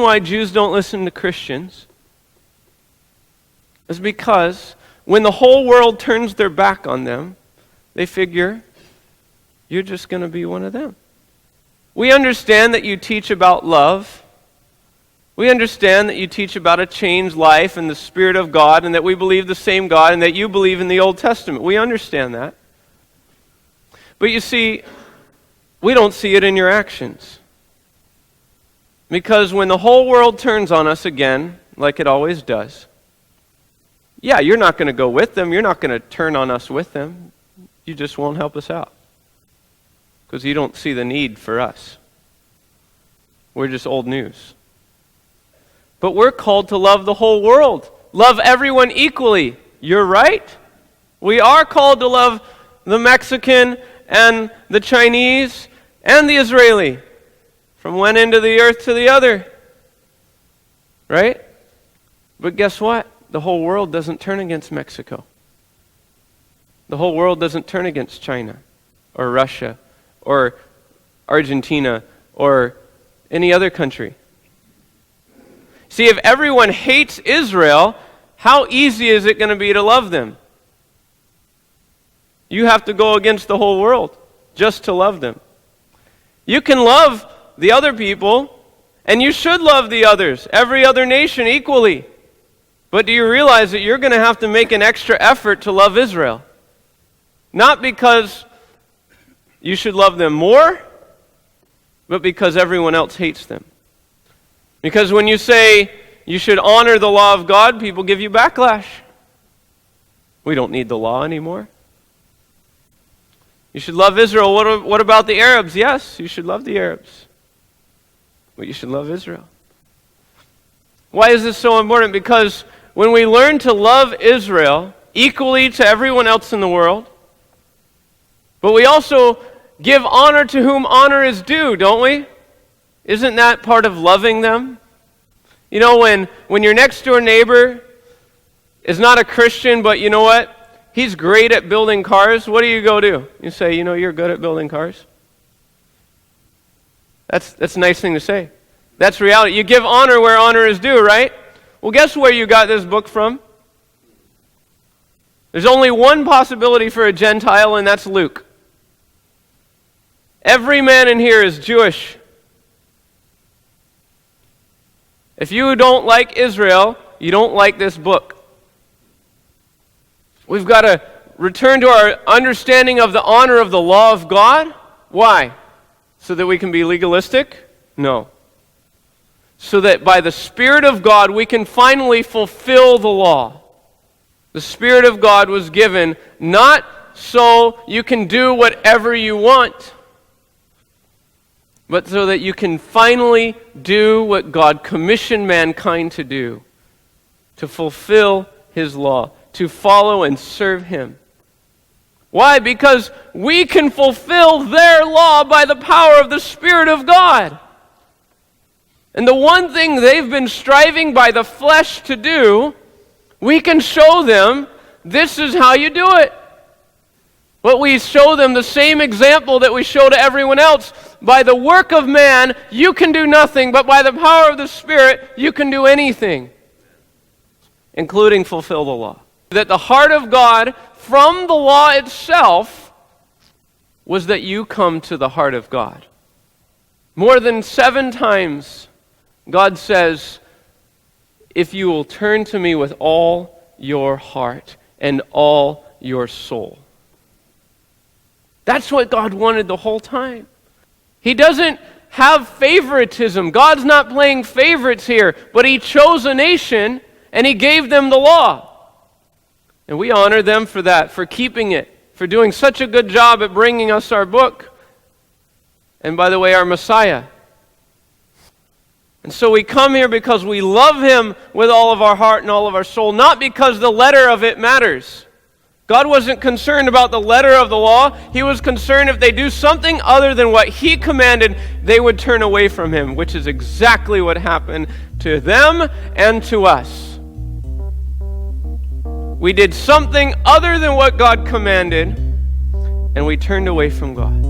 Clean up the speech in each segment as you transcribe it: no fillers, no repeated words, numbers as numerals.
why Jews don't listen to Christians is because when the whole world turns their back on them, they figure, you're just going to be one of them. We understand that you teach about love. We understand that you teach about a changed life and the Spirit of God, and that we believe the same God, and that you believe in the Old Testament. We understand that. But you see, we don't see it in your actions. Because when the whole world turns on us again, like it always does, yeah, you're not going to go with them. You're not going to turn on us with them. You just won't help us out. Because you don't see the need for us. We're just old news. But we're called to love the whole world. Love everyone equally. You're right. We are called to love the Mexican and the Chinese and the Israeli. From one end of the earth to the other. Right? But guess what? The whole world doesn't turn against Mexico. The whole world doesn't turn against China or Russia or Argentina or any other country. See, if everyone hates Israel, how easy is it going to be to love them? You have to go against the whole world just to love them. You can love the other people, and you should love the others, every other nation equally. But do you realize that you're going to have to make an extra effort to love Israel? Not because you should love them more, but because everyone else hates them. Because when you say you should honor the law of God, people give you backlash. We don't need the law anymore. You should love Israel. What about the Arabs? Yes, you should love the Arabs. But you should love Israel. Why is this so important? Because when we learn to love Israel equally to everyone else in the world, but we also give honor to whom honor is due, don't we? Isn't that part of loving them? You know, when your next door neighbor is not a Christian, but you know what? He's great at building cars. What do you go do? You say, you know, you're good at building cars. That's a nice thing to say. That's reality. You give honor where honor is due, right? Well, guess where you got this book from? There's only one possibility for a Gentile, and that's Luke. Every man in here is Jewish. If you don't like Israel, you don't like this book. We've got to return to our understanding of the honor of the law of God. Why? So that we can be legalistic? No. So that by the Spirit of God we can finally fulfill the law. The Spirit of God was given not so you can do whatever you want, but so that you can finally do what God commissioned mankind to do, to fulfill His law, to follow and serve Him. Why? Because we can fulfill their law by the power of the Spirit of God. And the one thing they've been striving by the flesh to do, we can show them this is how you do it. But we show them the same example that we show to everyone else. By the work of man, you can do nothing, but by the power of the Spirit, you can do anything, including fulfill the law. That the heart of God from the law itself was that you come to the heart of God. More than 7 times, God says, if you will turn to me with all your heart and all your soul. That's what God wanted the whole time. He doesn't have favoritism. God's not playing favorites here, but He chose a nation and He gave them the law. And we honor them for that, for keeping it, for doing such a good job at bringing us our book. And by the way, our Messiah. And so we come here because we love Him with all of our heart and all of our soul, not because the letter of it matters. God wasn't concerned about the letter of the law. He was concerned if they do something other than what He commanded, they would turn away from Him, which is exactly what happened to them and to us. We did something other than what God commanded, and we turned away from God.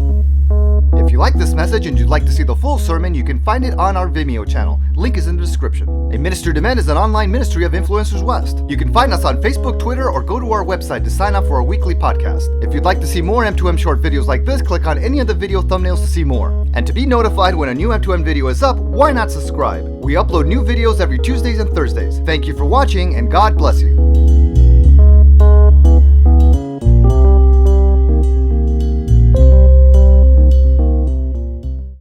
If If you like this message and you'd like to see the full sermon, you can find it on our Vimeo channel. Link is in the description. A Ministry to Men is an online ministry of Influencers West. You can find us on Facebook, Twitter, or go to our website to sign up for our weekly podcast. If you'd like to see more M2M short videos like this, click on any of the video thumbnails to see more. And to be notified when a new M2M video is up, why not subscribe? We upload new videos every Tuesdays and Thursdays. Thank you for watching, and God bless you.